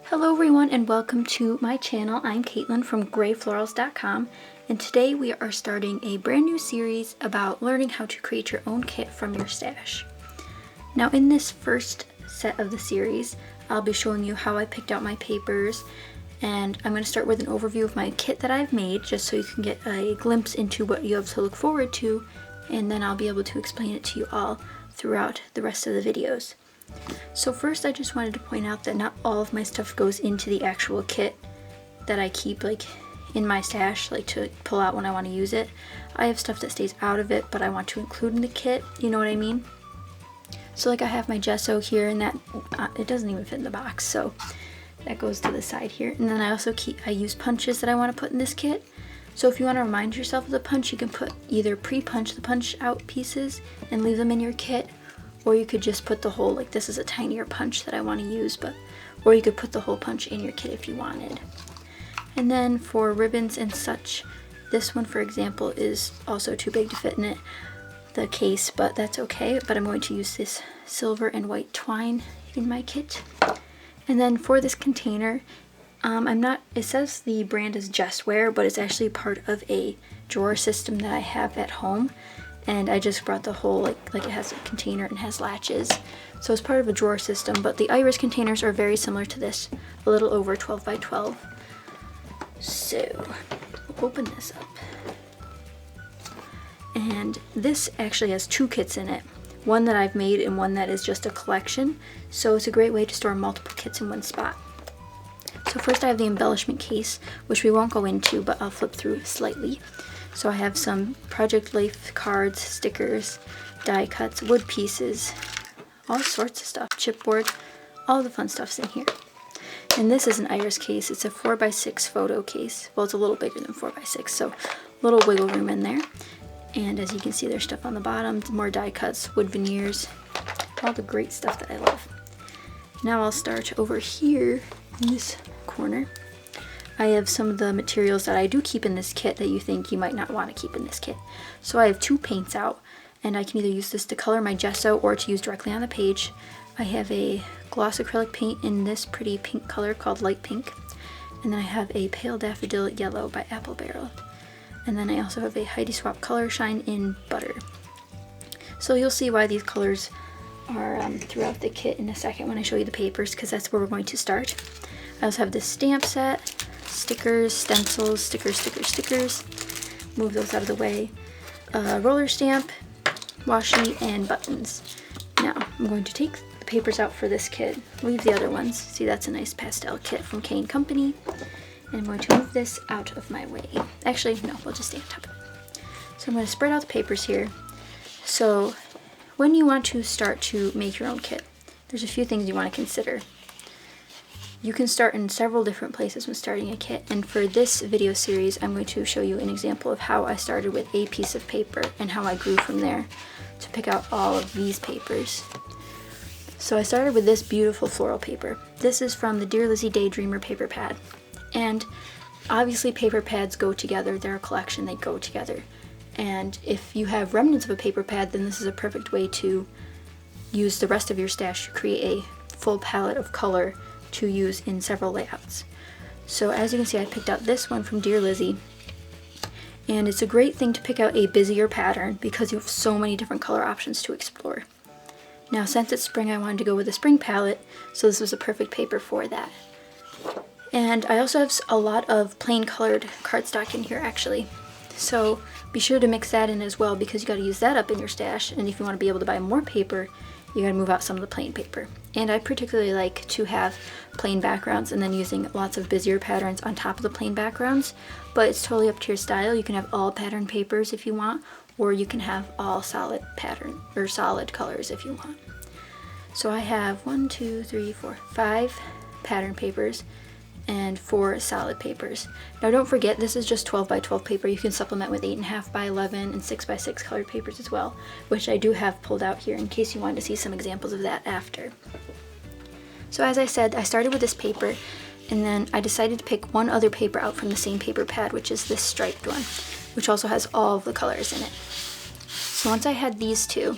Hello everyone and welcome to my channel. I'm Katelyn from Florals.com, and today we are starting a brand new series about learning how to create your own kit from your stash. Now in this first set of the series, I'll be showing you how I picked out my papers, and I'm going to start with an overview of my kit that I've made just so you can get a glimpse into what you have to look forward to, and then I'll be able to explain it to you all throughout the rest of the videos. So first I just wanted to point out that not all of my stuff goes into the actual kit that I keep like in my stash, like to pull out when I want to use it. I have stuff that stays out of it but I want to include in the kit, you know what I mean? So like I have my gesso here, and that it doesn't even fit in the box, so that goes to the side here. And then I use punches that I want to put in this kit. So if you want to remind yourself of the punch, you can put either pre-punch the punch out pieces and leave them in your kit, or you could just put the whole, like this is a tinier punch that I want to use, or you could put the whole punch in your kit if you wanted. And then for ribbons and such, this one for example is also too big to fit in the case, but that's okay. But I'm going to use this silver and white twine in my kit. And then for this container, it says the brand is Jessware, but it's actually part of a drawer system that I have at home. And I just brought the whole, like it has a container and has latches. So it's part of a drawer system, but the iris containers are very similar to this, a little over 12 by 12. So we'll open this up. And this actually has two kits in it, one that I've made and one that is just a collection. So it's a great way to store multiple kits in one spot. So first I have the embellishment case, which we won't go into, but I'll flip through slightly. So I have some Project Life cards, stickers, die cuts, wood pieces, all sorts of stuff, chipboard, all the fun stuff's in here. And this is an iris case. It's a 4x6 photo case. Well, it's a little bigger than 4x6, so a little wiggle room in there. And as you can see, there's stuff on the bottom, more die cuts, wood veneers, all the great stuff that I love. Now I'll start over here in this corner. I have some of the materials that I do keep in this kit that you think you might not want to keep in this kit. So I have two paints out, and I can either use this to color my gesso or to use directly on the page. I have a gloss acrylic paint in this pretty pink color called Light Pink, and then I have a Pale Daffodil Yellow by Apple Barrel. And then I also have a Heidi Swapp Color Shine in Butter. So you'll see why these colors are throughout the kit in a second when I show you the papers, because that's where we're going to start. I also have this stamp set, stickers, stencils, stickers, move those out of the way, roller stamp, washi, and buttons. Now I'm going to take the papers out for this kit, leave the other ones. See, that's a nice pastel kit from K & Company, and I'm going to move this out of my way. Actually, no, we'll just stay on top of it. So I'm going to spread out the papers here. So when you want to start to make your own kit, there's a few things you want to consider. You can start in several different places when starting a kit, and for this video series I'm going to show you an example of how I started with a piece of paper and how I grew from there to pick out all of these papers. So I started with this beautiful floral paper. This is from the Dear Lizzie Daydreamer paper pad, and obviously paper pads go together. They're a collection, they go together, and if you have remnants of a paper pad, then this is a perfect way to use the rest of your stash to create a full palette of color to use in several layouts. So as you can see, I picked out this one from Dear Lizzie, and it's a great thing to pick out a busier pattern because you have so many different color options to explore. Now since it's spring, I wanted to go with a spring palette, so this was a perfect paper for that. And I also have a lot of plain colored cardstock in here actually, so be sure to mix that in as well, because you got to use that up in your stash, and if you want to be able to buy more paper, you gotta move out some of the plain paper. And I particularly like to have plain backgrounds and then using lots of busier patterns on top of the plain backgrounds, but it's totally up to your style. You can have all pattern papers if you want, or you can have all solid pattern or solid colors if you want. So I have 5 pattern papers and 4 solid papers. Now don't forget, this is just 12 by 12 paper. You can supplement with 8.5 by 11 and 6 by 6 colored papers as well, which I do have pulled out here in case you wanted to see some examples of that after. So as I said, I started with this paper, and then I decided to pick one other paper out from the same paper pad, which is this striped one, which also has all of the colors in it. So once I had these two,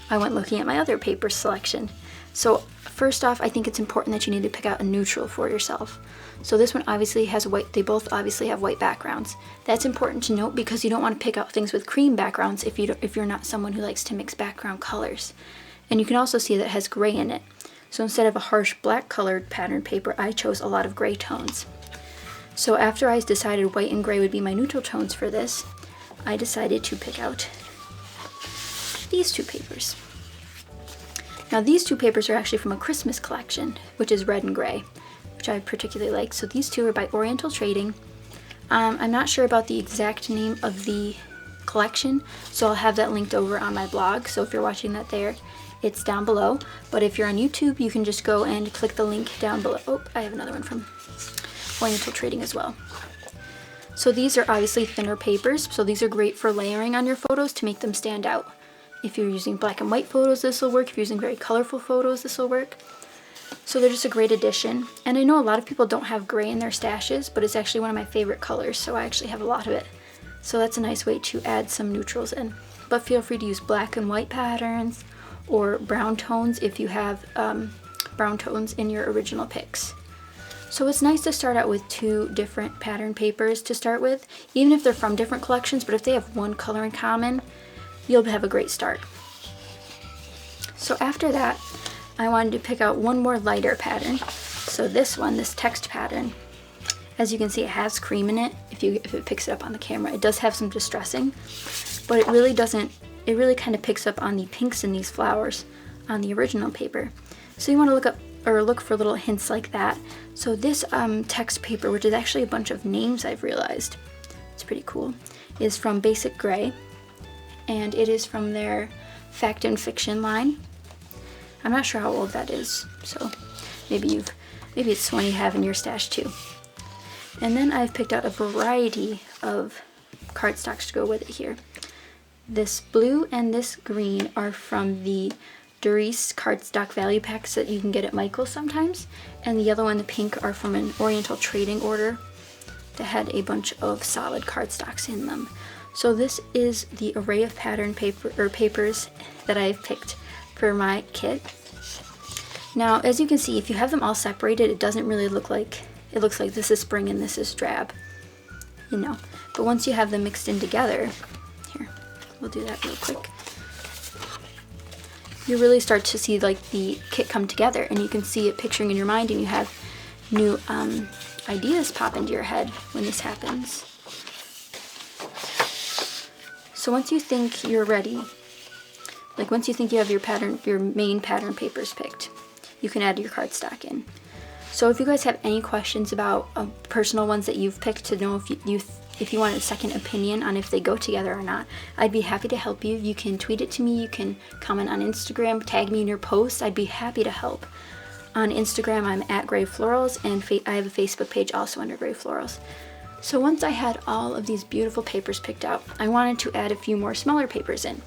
I went looking at my other paper selection. So first off, I think it's important that you need to pick out a neutral for yourself. So this one obviously has white, they both obviously have white backgrounds. That's important to note because you don't want to pick out things with cream backgrounds if you're not someone who likes to mix background colors. And you can also see that it has gray in it. So instead of a harsh black colored pattern paper, I chose a lot of gray tones. So after I decided white and gray would be my neutral tones for this, I decided to pick out these two papers. Now these two papers are actually from a Christmas collection, which is red and gray, which I particularly like. So these two are by Oriental Trading. I'm not sure about the exact name of the collection, so I'll have that linked over on my blog. So if you're watching that there, it's down below. But if you're on YouTube, you can just go and click the link down below. Oh, I have another one from Oriental Trading as well. So these are obviously thinner papers, so these are great for layering on your photos to make them stand out. If you're using black and white photos, this will work. If you're using very colorful photos, this will work. So they're just a great addition. And I know a lot of people don't have gray in their stashes, but it's actually one of my favorite colors, so I actually have a lot of it. So that's a nice way to add some neutrals in. But feel free to use black and white patterns or brown tones if you have brown tones in your original picks. So it's nice to start out with two different pattern papers to start with, even if they're from different collections, but if they have one color in common, you'll have a great start. So after that, I wanted to pick out one more lighter pattern. So this one, this text pattern, as you can see, it has cream in it. If it picks it up on the camera, it does have some distressing, but it really doesn't. It really kind of picks up on the pinks in these flowers on the original paper. So you want to look for little hints like that. So this text paper, which is actually a bunch of names, I've realized, it's pretty cool, is from Basic Gray, and it is from their Fact and Fiction line. I'm not sure how old that is, so maybe it's one you have in your stash too. And then I've picked out a variety of cardstocks to go with it here. This blue and this green are from the Doris cardstock value packs that you can get at Michael's sometimes, and the yellow and the pink are from an Oriental Trading order that had a bunch of solid cardstocks in them. So this is the array of pattern papers that I've picked for my kit. Now, as you can see, if you have them all separated, it doesn't really look like, it looks like this is spring and this is drab, you know. But once you have them mixed in together, here, we'll do that real quick. You really start to see like the kit come together, and you can see it picturing in your mind, and you have new ideas pop into your head when this happens. So once you think you're ready, like once you think you have your main pattern papers picked, you can add your cardstock in. So if you guys have any questions about personal ones that you've picked to know if you want a second opinion on if they go together or not, I'd be happy to help you. You can tweet it to me, you can comment on Instagram, tag me in your posts. I'd be happy to help. On Instagram, I'm at Gray Florals, and I have a Facebook page also under Gray Florals. So once I had all of these beautiful papers picked out, I wanted to add a few more smaller papers in.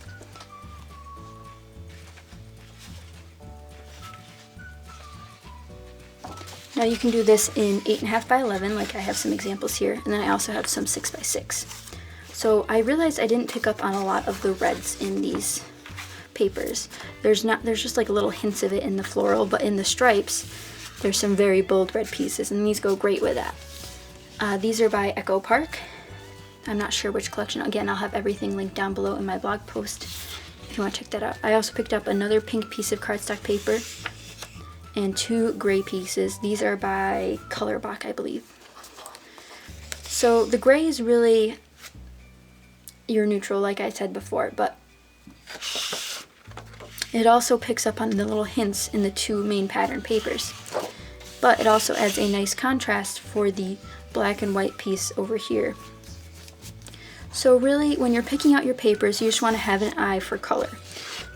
Now you can do this in 8.5 by 11, like I have some examples here, and then I also have some 6 by 6. So I realized I didn't pick up on a lot of the reds in these papers. There's just like little hints of it in the floral, but in the stripes, there's some very bold red pieces, and these go great with that. These are by Echo Park. I'm not sure which collection. Again, I'll have everything linked down below in my blog post if you want to check that out. I also picked up another pink piece of cardstock paper and 2 gray pieces. These are by Colorbach, I believe. So the gray is really your neutral, like I said before, but it also picks up on the little hints in the 2 main pattern papers. But it also adds a nice contrast for the black and white piece over here. So really, when you're picking out your papers, you just want to have an eye for color.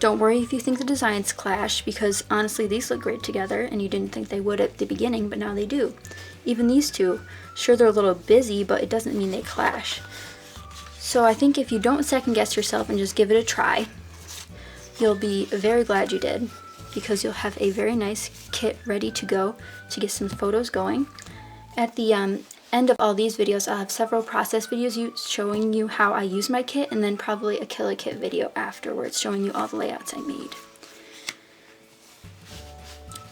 Don't worry if you think the designs clash, because honestly these look great together and you didn't think they would at the beginning, but now they do. Even these two, sure they're a little busy, but it doesn't mean they clash. So I think if you don't second guess yourself and just give it a try, you'll be very glad you did, because you'll have a very nice kit ready to go to get some photos going. At the end of all these videos, I'll have several process videos showing you how I use my kit, and then probably a killer kit video afterwards showing you all the layouts I made.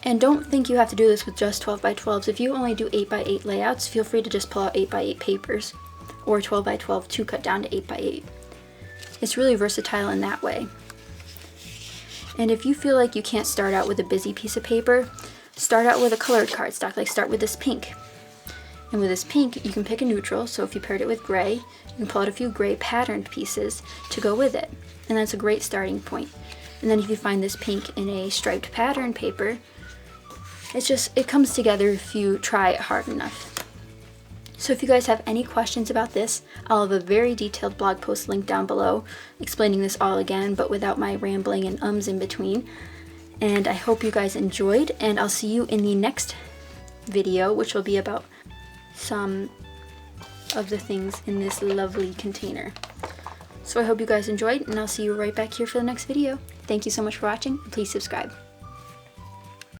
And don't think you have to do this with just 12 by 12s. If you only do 8 by 8 layouts, feel free to just pull out 8 by 8 papers or 12 by 12 to cut down to 8 by 8. It's really versatile in that way. And if you feel like you can't start out with a busy piece of paper, start out with a colored cardstock. Like start with this pink. And with this pink, you can pick a neutral. So if you paired it with gray, you can pull out a few gray patterned pieces to go with it. And that's a great starting point. And then if you find this pink in a striped pattern paper, it comes together if you try it hard enough. So if you guys have any questions about this, I'll have a very detailed blog post linked down below explaining this all again, but without my rambling and ums in between. And I hope you guys enjoyed, and I'll see you in the next video, which will be about some of the things in this lovely container. So I hope you guys enjoyed, and I'll see you right back here for the next video. Thank you so much for watching, and please subscribe.